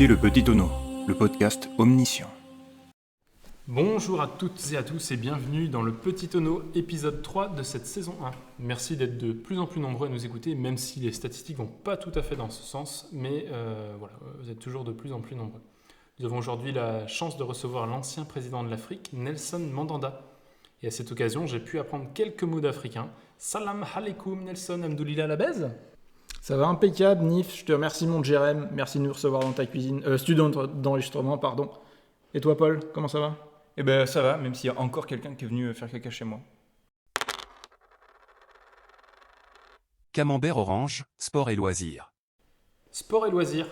écoutez Le Petit Tonneau, le podcast omniscient. Bonjour à toutes et à tous et bienvenue dans Le Petit Tonneau, épisode 3 de cette saison 1. Merci d'être de plus en plus nombreux à nous écouter, même si les statistiques vont pas tout à fait dans ce sens, mais voilà, vous êtes toujours de plus en plus nombreux. Nous avons aujourd'hui la chance de recevoir l'ancien président de l'Afrique, Nelson Mandanda. Et à cette occasion, j'ai pu apprendre quelques mots d'africain. Salam alaikum Nelson, Amdoulila la baise. Ça va impeccable, Nif. Je te remercie, mon Jérém. Merci de nous recevoir dans ta cuisine. Studio d'enregistrement, pardon. Et toi, Paul, comment ça va ? Eh ben ça va, même s'il y a encore quelqu'un qui est venu faire caca chez moi. Camembert orange, sport et loisirs. Sport et loisirs.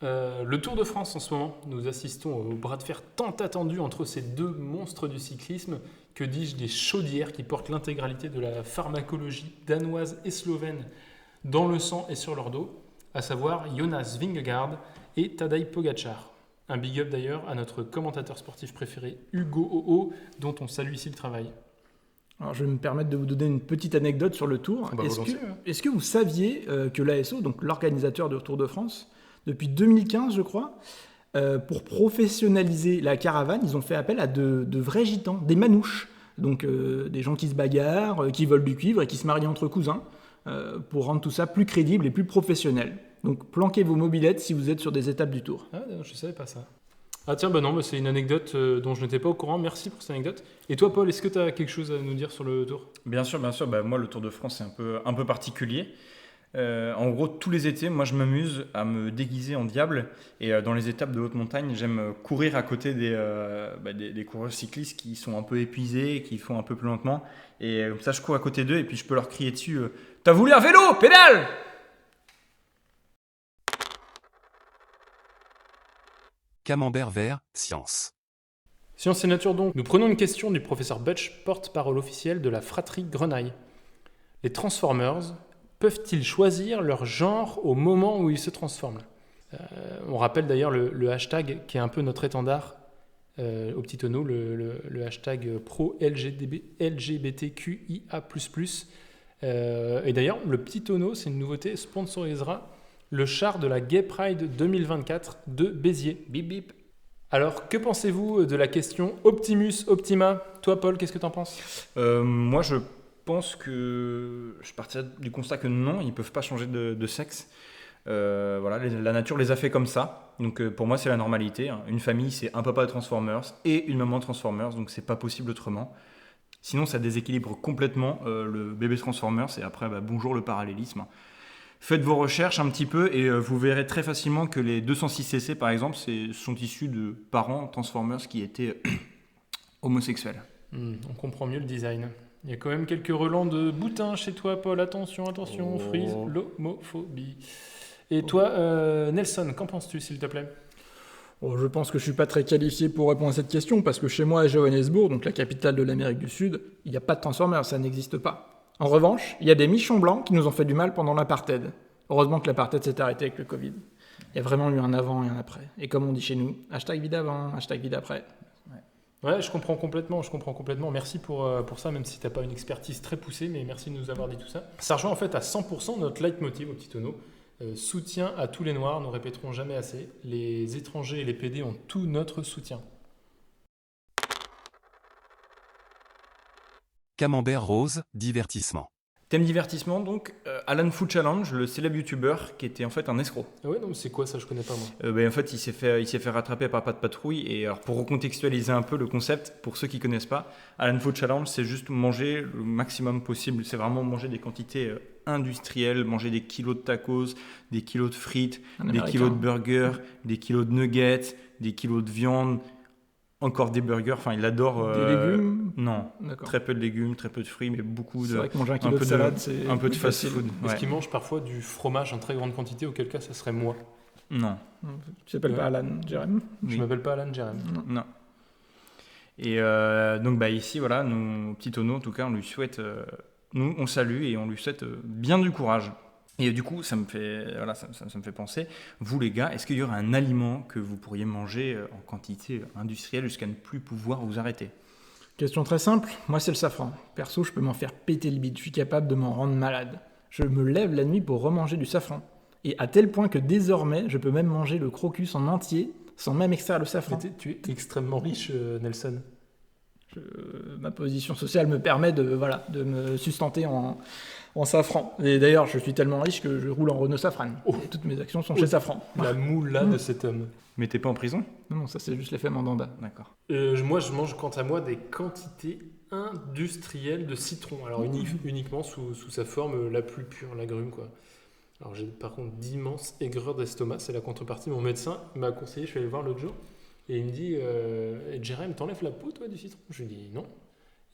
Le Tour de France en ce moment, nous assistons au bras de fer tant attendu entre ces deux monstres du cyclisme, que dis-je, des chaudières qui portent l'intégralité de la pharmacologie danoise et slovène dans le sang et sur leur dos, à savoir Jonas Vingegaard et Tadej Pogačar. Un big up d'ailleurs à notre commentateur sportif préféré, Hugo Oo, dont on salue ici le travail. Alors, je vais me permettre de vous donner une petite anecdote sur le Tour. Est-ce que vous saviez que l'ASO, donc l'organisateur du Tour de France, depuis 2015, je crois, pour professionnaliser la caravane, ils ont fait appel à de vrais gitans, des manouches. Donc des gens qui se bagarrent, qui volent du cuivre et qui se marient entre cousins, pour rendre tout ça plus crédible et plus professionnel. Donc planquez vos mobylettes si vous êtes sur des étapes du Tour. Ah non, je ne savais pas ça. Ah tiens, non, c'est une anecdote dont je n'étais pas au courant. Merci pour cette anecdote. Et toi, Paul, est-ce que tu as quelque chose à nous dire sur le Tour ? Bien sûr. Moi, le Tour de France, c'est un peu particulier. En gros, tous les étés, moi, je m'amuse à me déguiser en diable. Et dans les étapes de haute montagne, j'aime courir à côté des coureurs cyclistes qui sont un peu épuisés, qui font un peu plus lentement. Et comme ça, je cours à côté d'eux et puis je peux leur crier dessus « T'as voulu un vélo ? Pédale !» Camembert vert, science. Science et nature donc. Nous prenons une question du professeur Butch, porte-parole officiel de la fratrie Grenaille. Les Transformers peuvent-ils choisir leur genre au moment où ils se transforment ? On rappelle d'ailleurs le hashtag qui est un peu notre étendard au Petit Tonneau, le hashtag pro-LGBTQIA++. Et d'ailleurs, le Petit Tonneau, c'est une nouveauté, sponsorisera le char de la Gay Pride 2024 de Béziers. Bip bip. Alors, que pensez-vous de la question Optimus Optima ? Toi, Paul, qu'est-ce que t'en penses ? Moi, je pense que je partirais du constat que non, ils ne peuvent pas changer de sexe. Voilà, la nature les a fait comme ça. Donc, pour moi, c'est la normalité. Une famille, c'est un papa de Transformers et une maman de Transformers. Donc, c'est pas possible autrement. Sinon, ça déséquilibre complètement le bébé Transformers. Et après, bonjour le parallélisme. Faites vos recherches un petit peu et vous verrez très facilement que les 206cc, par exemple, sont issus de parents Transformers qui étaient homosexuels. On comprend mieux le design. Il y a quand même quelques relents de boutins chez toi, Paul. Attention, on frise l'homophobie. Et toi, Nelson, qu'en penses-tu, s'il te plaît ? Je pense que je ne suis pas très qualifié pour répondre à cette question, parce que chez moi, à Johannesburg, donc la capitale de l'Amérique du Sud, il n'y a pas de Transformers, ça n'existe pas. En revanche, il y a des michons blancs qui nous ont fait du mal pendant l'apartheid. Heureusement que l'apartheid s'est arrêté avec le Covid. Il y a vraiment eu un avant et un après. Et comme on dit chez nous, hashtag vie d'avant, hashtag vie d'après. Ouais, je comprends complètement. Merci pour ça, même si tu n'as pas une expertise très poussée, mais merci de nous avoir dit tout ça. Ça rejoint en fait à 100% notre leitmotiv au Petit Tonneau. Soutien à tous les Noirs, nous répéterons jamais assez. Les étrangers et les PD ont tout notre soutien. Camembert rose, divertissement. Thème divertissement, donc, Alan Food Challenge, le célèbre youtubeur qui était en fait un escroc. Ah ouais, non, c'est quoi ça, je connais pas moi. En fait, il s'est fait rattraper par Pat Patrouille. Et alors, pour recontextualiser un peu le concept, pour ceux qui connaissent pas, Alan Food Challenge, c'est juste manger le maximum possible. C'est vraiment manger des quantités industrielles, manger des kilos de tacos, des kilos de frites, des kilos de burgers, des kilos de nuggets, des kilos de viande. Encore des burgers, enfin il adore... Des légumes ? Non, D'accord. Très peu de légumes, très peu de fruits, mais beaucoup de... C'est vrai que manger un kilo de salade, c'est un peu de plus fast facile. food. Est-ce Ouais. qu'ils mangent parfois du fromage en très grande quantité, auquel cas ça serait moi ? Non. Tu t'appelles pas Alan, Jérém ? Je m'appelle pas Alan Jérém. Non. Et donc ici, voilà, nous, Petit Tonneau, en tout cas, on lui souhaite... nous, on salue et on lui souhaite bien du courage. Et du coup, ça me fait penser, vous les gars, est-ce qu'il y aurait un aliment que vous pourriez manger en quantité industrielle jusqu'à ne plus pouvoir vous arrêter ? Question très simple, moi c'est le safran. Perso, je peux m'en faire péter le bide, je suis capable de m'en rendre malade. Je me lève la nuit pour remanger du safran. Et à tel point que désormais, je peux même manger le crocus en entier, sans même extraire le safran. Tu es extrêmement riche, Nelson. Ma position sociale me permet de me sustenter en safran. Et d'ailleurs, je suis tellement riche que je roule en Renault Safran. Et toutes mes actions sont chez Safran. La moula de cet homme. Mais t'es pas en prison ? Non, ça c'est juste l'effet mandanda. D'accord. Moi, je mange quant à moi des quantités industrielles de citron. Alors uniquement sous sa forme la plus pure, l'agrume, quoi. Alors j'ai par contre d'immenses aigreurs d'estomac. C'est la contrepartie. Mon médecin m'a conseillé, je suis allé le voir l'autre jour, et il me dit Jérém, t'enlèves la peau toi du citron ? Je lui dis non.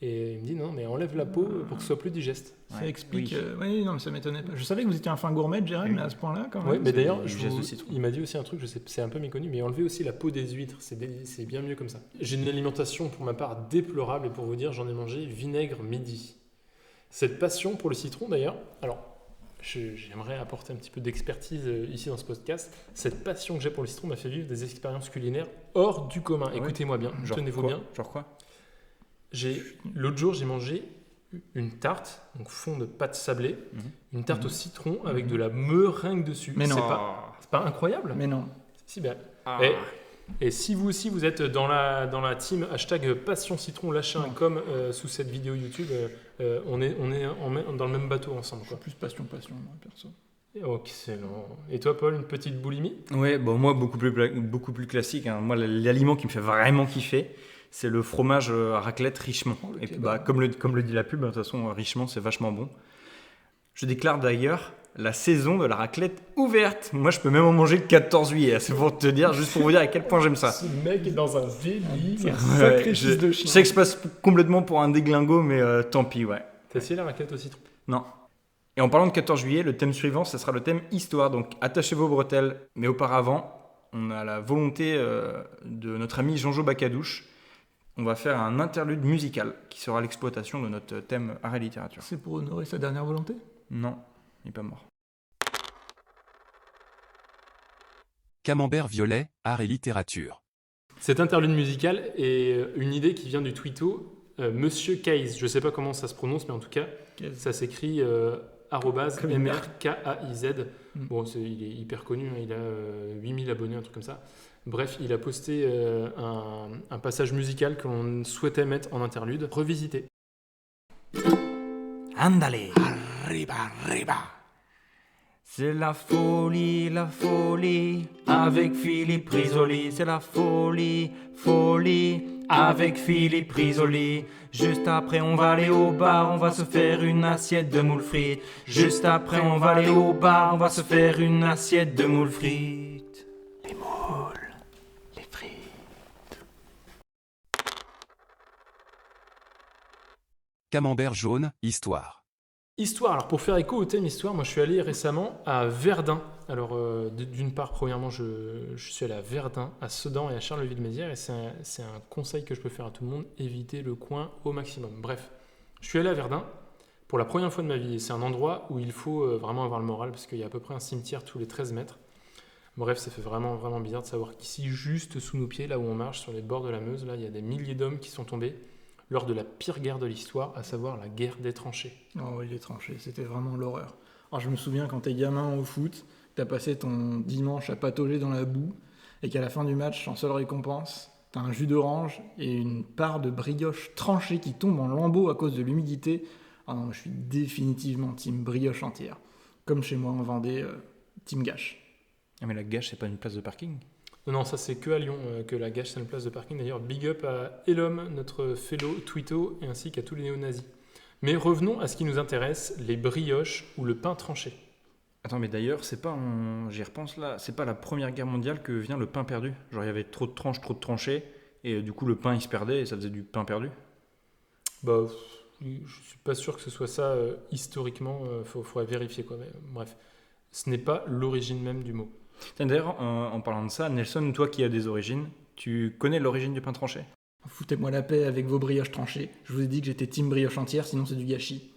Et il me dit non, mais enlève la peau pour que ce soit plus digeste. Ça explique. Oui, non, mais ça m'étonnait pas. Je savais que vous étiez un fin gourmet, Jérém, mais à ce point-là, quand même. Oui, mais d'ailleurs, il il m'a dit aussi un truc, je sais, c'est un peu méconnu, mais enlever aussi la peau des huîtres, c'est bien mieux comme ça. J'ai une alimentation pour ma part déplorable, et pour vous dire, j'en ai mangé vinaigre midi. Cette passion pour le citron, d'ailleurs, alors j'aimerais apporter un petit peu d'expertise ici dans ce podcast. Cette passion que j'ai pour le citron m'a fait vivre des expériences culinaires hors du commun. Écoutez-moi bien, tenez-vous bien. Genre quoi ? L'autre jour, j'ai mangé une tarte, donc fond de pâte sablée, une tarte au citron avec de la meringue dessus. Mais non. C'est pas incroyable ? Mais non. Si, ben. Et si vous aussi, vous êtes dans la team #passion citron, lâchez un com sous cette vidéo YouTube. On est dans le même bateau ensemble, quoi. Plus passion, moi, perso. Excellent. Et toi, Paul, une petite boulimie ? Ouais, bon, moi, beaucoup plus classique. Hein. Moi, l'aliment qui me fait vraiment kiffer, c'est le fromage à raclette Richemont. Et puis, comme le dit la pub, de toute façon, Richemont, c'est vachement bon. Je déclare d'ailleurs la saison de la raclette ouverte. Moi, je peux même en manger le 14 juillet. C'est pour te dire, juste pour vous dire à quel point j'aime ça. Ce mec est dans un délire. Sacré fils de chien. Je sais que je passe complètement pour un déglingo, mais tant pis, ouais. T'as essayé la raclette au citron ? Non. Et en parlant de 14 juillet, le thème suivant, ce sera le thème histoire. Donc, attachez vos bretelles. Mais auparavant, on a la volonté de notre ami Jean-Jo Bacadouche. On va faire un interlude musical qui sera l'exploitation de notre thème art et littérature. C'est pour honorer sa dernière volonté ? Non, il n'est pas mort. Camembert violet, art et littérature. Cet interlude musical est une idée qui vient du twitto Monsieur Kaiz. Je ne sais pas comment ça se prononce, mais en tout cas, ça s'écrit @MRKAIZ. Bon, il est hyper connu, hein, il a 8000 abonnés, un truc comme ça. Bref, il a posté un passage musical que l'on souhaitait mettre en interlude, revisité. Andale. Arriba. C'est la folie, avec Philippe Risoli. C'est la folie, avec Philippe Risoli. Juste après, on va aller au bar, on va se faire une assiette de moules frites. Juste après, on va aller au bar, on va se faire une assiette de moules frites. Les moules, les frites. Camembert jaune, histoire. Histoire, alors pour faire écho au thème histoire, moi je suis allé récemment à Verdun. Alors d'une part, premièrement, je suis allé à Verdun, à Sedan et à Charleville-Mézières, et c'est un conseil que je peux faire à tout le monde, éviter le coin au maximum. Bref, je suis allé à Verdun pour la première fois de ma vie, et c'est un endroit où il faut vraiment avoir le moral, parce qu'il y a à peu près un cimetière tous les 13 mètres. Bref, ça fait vraiment, vraiment bizarre de savoir qu'ici, juste sous nos pieds, là où on marche, sur les bords de la Meuse, là, il y a des milliers d'hommes qui sont tombés lors de la pire guerre de l'histoire, à savoir la guerre des tranchées. Oh oui, les tranchées, c'était vraiment l'horreur. Alors je me souviens quand t'es gamin au foot, t'as passé ton dimanche à patauger dans la boue, et qu'à la fin du match, en seule récompense, t'as un jus d'orange et une part de brioche tranchée qui tombe en lambeaux à cause de l'humidité. Ah non, je suis définitivement team brioche entière. Comme chez moi en Vendée, team gâche. Ah mais la gâche, c'est pas une place de parking ? Non, ça c'est que à Lyon que la gâche c'est une place de parking. D'ailleurs, big up à Elom, notre fellow twitto, et ainsi qu'à tous les néo-nazis. Mais revenons à ce qui nous intéresse, les brioches ou le pain tranché. Attends, mais d'ailleurs, j'y repense là, c'est pas la Première Guerre mondiale que vient le pain perdu ? Genre il y avait trop de tranches, trop de tranchées, et du coup le pain il se perdait et ça faisait du pain perdu ? Bah, je suis pas sûr que ce soit ça historiquement, faudrait vérifier quoi. Mais, bref, ce n'est pas l'origine même du mot. D'ailleurs, en parlant de ça, Nelson, toi qui as des origines, tu connais l'origine du pain tranché ? Foutez-moi la paix avec vos brioches tranchées. Je vous ai dit que j'étais team brioche entière, sinon c'est du gâchis.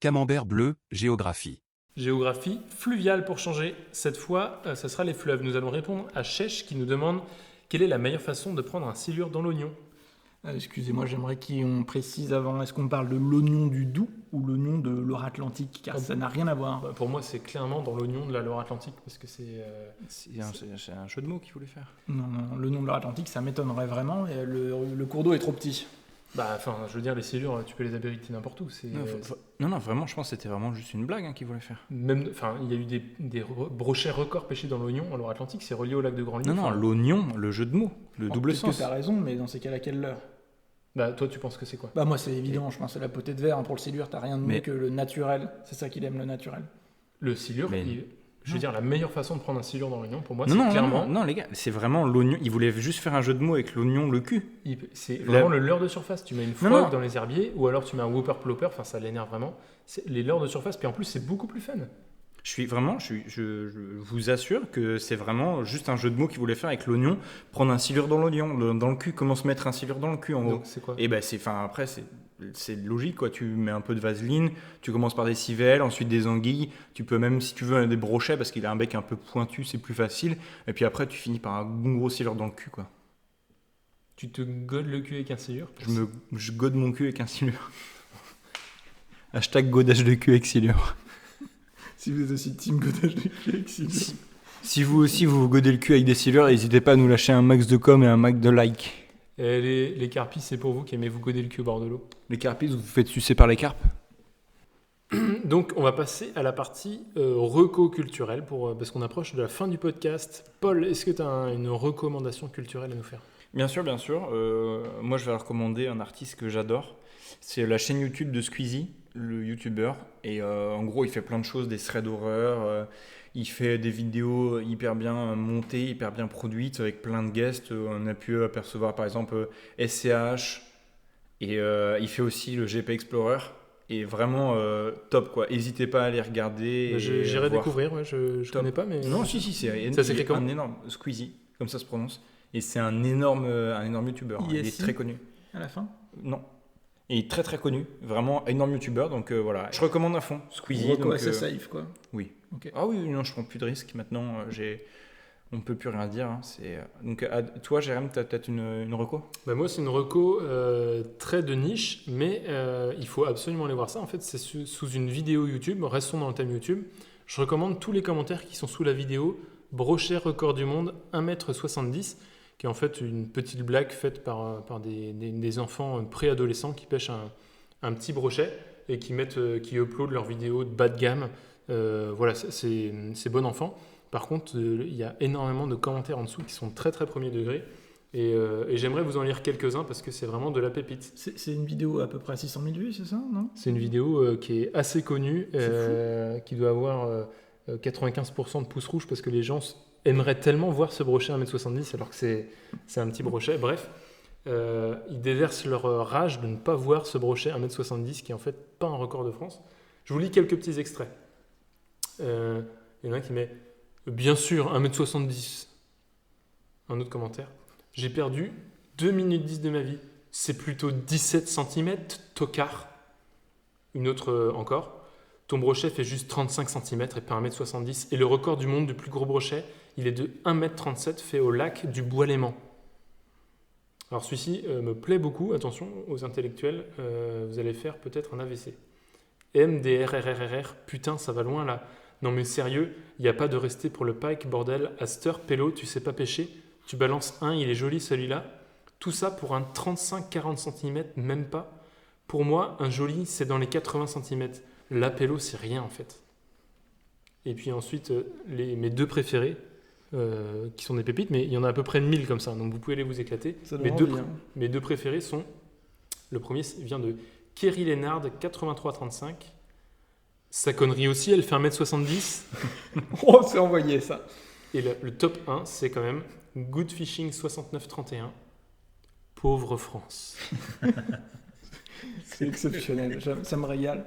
Camembert bleu, géographie. Géographie fluviale pour changer. Cette fois, ça sera les fleuves. Nous allons répondre à Chèche qui nous demande quelle est la meilleure façon de prendre un silure dans l'oignon. Excusez-moi, j'aimerais qu'on précise avant, est-ce qu'on parle de l'oignon du Doubs ou l'oignon de Loire-Atlantique, car ça n'a rien à voir. Bah, pour moi, c'est clairement dans l'oignon de la Loire-Atlantique, parce que c'est... C'est un jeu de mots qu'il voulait faire. Non, l'oignon de Loire-Atlantique, ça m'étonnerait vraiment, et le cours d'eau est trop petit. Bah, enfin, je veux dire, les silures, tu peux les abriter n'importe où. Non, vraiment, je pense que c'était vraiment juste une blague qu'il voulait faire. Même, enfin, il y a eu des brochets records pêchés dans l'oignon en Loire-Atlantique, c'est relié au lac de Grand-Livre. Non, l'oignon, le jeu de mots, le double sens. Peut-être que t'as raison, mais dans ces cas-là, quelle l'heure? Bah, toi, tu penses que c'est quoi? Bah, moi, c'est évident, je pense que c'est la potée de verre. Pour le silure, t'as rien de mieux que le naturel. C'est ça qu'il aime, le naturel. Le silure, je veux dire, la meilleure façon de prendre un silure dans l'oignon, pour moi, clairement... Non, les gars, c'est vraiment l'oignon. Il voulait juste faire un jeu de mots avec l'oignon, le cul. C'est vraiment le leurre de surface. Tu mets une frog dans les herbiers, ou alors tu mets un whopper plopper, enfin, ça l'énerve vraiment. C'est les leurres de surface, puis en plus, c'est beaucoup plus fun. Je vous assure que c'est vraiment juste un jeu de mots qu'il voulait faire avec l'oignon. Prendre un silure dans l'oignon, dans le cul. Comment se mettre un silure dans le cul, en gros. Donc, c'est quoi? Et ben, après, c'est logique, quoi. Tu mets un peu de vaseline, tu commences par des civelles, ensuite des anguilles. Tu peux même, si tu veux, des brochets, parce qu'il a un bec un peu pointu, c'est plus facile. Et puis après, tu finis par un bon gros silure dans le cul, quoi. Tu te godes le cul avec un silure? Je gode mon cul avec un silure. Hashtag godage de cul avec silure. Si vous êtes aussi team godage de cul avec silure. Si vous aussi vous godez le cul avec des silures, n'hésitez pas à nous lâcher un max de com et un max de like. Et les carpis, c'est pour vous qui aimez vous goder le cul au bord de l'eau. Les carpis, vous vous faites sucer par les carpes? Donc, on va passer à la partie reco culturelle, parce qu'on approche de la fin du podcast. Paul, est-ce que tu as une recommandation culturelle à nous faire? Bien sûr. Moi, je vais recommander un artiste que j'adore. C'est la chaîne YouTube de Squeezie, le YouTuber. Et en gros, il fait plein de choses, des threads d'horreur. Il fait des vidéos hyper bien montées, hyper bien produites, avec plein de guests. On a pu apercevoir, par exemple, SCH. Et il fait aussi le GP Explorer. Et vraiment top, quoi. N'hésitez pas à aller regarder. J'irai découvrir, je connais pas, mais... Non, si, ça s'écrit comment? Un énorme Squeezie, comme ça se prononce. Et c'est un énorme YouTuber. Il est très connu. À la fin? Non. Il est très très connu. Vraiment énorme YouTuber. Donc voilà. Je recommande à fond Squeezie. Donc c'est safe, quoi. Oui. Okay. Ah oui, non, je prends plus de risques. Maintenant, on ne peut plus rien dire. Hein. Donc, toi, Jérém, tu as peut-être une reco? Bah moi, c'est une reco très de niche, mais il faut absolument aller voir ça. En fait, c'est sous une vidéo YouTube. Restons dans le thème YouTube. Je recommande tous les commentaires qui sont sous la vidéo. Brochet record du monde, 1m70, qui est en fait une petite blague faite par des enfants préadolescents qui pêchent un petit brochet et qui uploadent leurs vidéos de bas de gamme. Voilà, c'est bon enfant. Par contre, il y a énormément de commentaires en dessous qui sont très très premier degré. Et j'aimerais vous en lire quelques-uns parce que c'est vraiment de la pépite. C'est une vidéo à peu près à 600 000 vues, c'est ça, non? C'est une vidéo qui est assez connue, qui doit avoir 95% de pouces rouges parce que les gens aimeraient tellement voir ce brochet à 1m70 alors que c'est un petit brochet. Bref, ils déversent leur rage de ne pas voir ce brochet à 1m70 qui est en fait pas un record de France. Je vous lis quelques petits extraits. Il y en a un qui met « Bien sûr, 1m70 ». Un autre commentaire. « J'ai perdu 2 minutes 10 de ma vie. C'est plutôt 17 cm, tocard ». Une autre encore. « Ton brochet fait juste 35 cm et pas 1m70. Et le record du monde du plus gros brochet, il est de 1m37 fait au lac du Bois-Léman. » Alors celui-ci me plaît beaucoup. Attention aux intellectuels, vous allez faire peut-être un AVC. MDRRRR, putain, ça va loin là. Non mais sérieux, il n'y a pas de rester pour le pike, bordel. À cette heure, pélo, tu sais pas pêcher. Tu balances un, il est joli celui-là. Tout ça pour un 35-40 cm, même pas. Pour moi, un joli, c'est dans les 80 cm. La pélo, c'est rien en fait. Et puis ensuite, mes deux préférés, qui sont des pépites, mais il y en a à peu près 1000 comme ça, donc vous pouvez les vous éclater. Mes deux préférés sont... Le premier vient de Kerry Lénard, 83-35. Sa connerie aussi, elle fait 1m70. Oh, c'est envoyé ça. Et le top 1, c'est quand même Good Fishing 69-31. Pauvre France. C'est exceptionnel, ça me régale.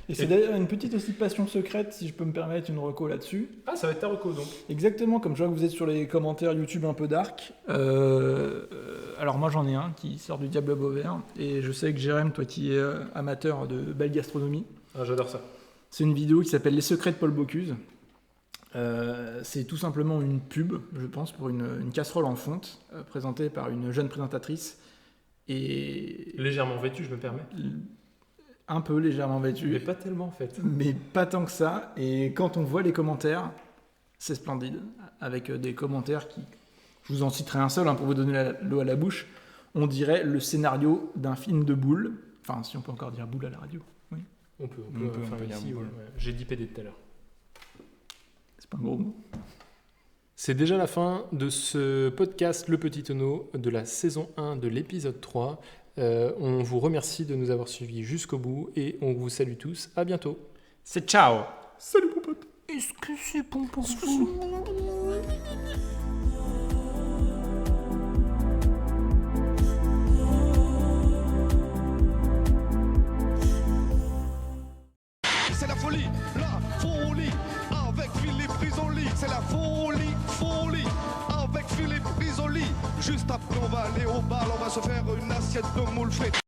Et c'est d'ailleurs une petite aussi passion secrète, si je peux me permettre une reco là-dessus. Ah, ça va être ta reco donc. Exactement, comme je vois que vous êtes sur les commentaires YouTube un peu dark. Alors moi j'en ai un qui sort du Diable Beauvert. Et je sais que Jérém, toi qui es amateur de belle gastronomie. Ah, j'adore ça. C'est une vidéo qui s'appelle Les secrets de Paul Bocuse. C'est tout simplement une pub, je pense, pour une casserole en fonte, présentée par une jeune présentatrice Et Légèrement vêtu, je me permets. un peu légèrement vêtu. Mais pas tellement en fait. Mais pas tant que ça. Et quand on voit les commentaires, c'est splendide. Avec des commentaires qui... Je vous en citerai un seul pour vous donner l'eau à la bouche. On dirait le scénario d'un film de Boule. Enfin, si on peut encore dire Boule à la radio. Oui. On peut dire ici, Boule. ouais. J'ai dit PD tout à l'heure. C'est pas un gros mot. C'est déjà la fin de ce podcast Le Petit Tonneau de la saison 1 de l'épisode 3. On vous remercie de nous avoir suivis jusqu'au bout et on vous salue tous. À bientôt. C'est ciao. Salut mon pote. Est-ce que c'est bon pour vous? C'est la folie, avec Philippe Risoli. C'est la folie, avec Philippe Risoli. Juste après, on va aller au bal, on va se faire une assiette de moules frites.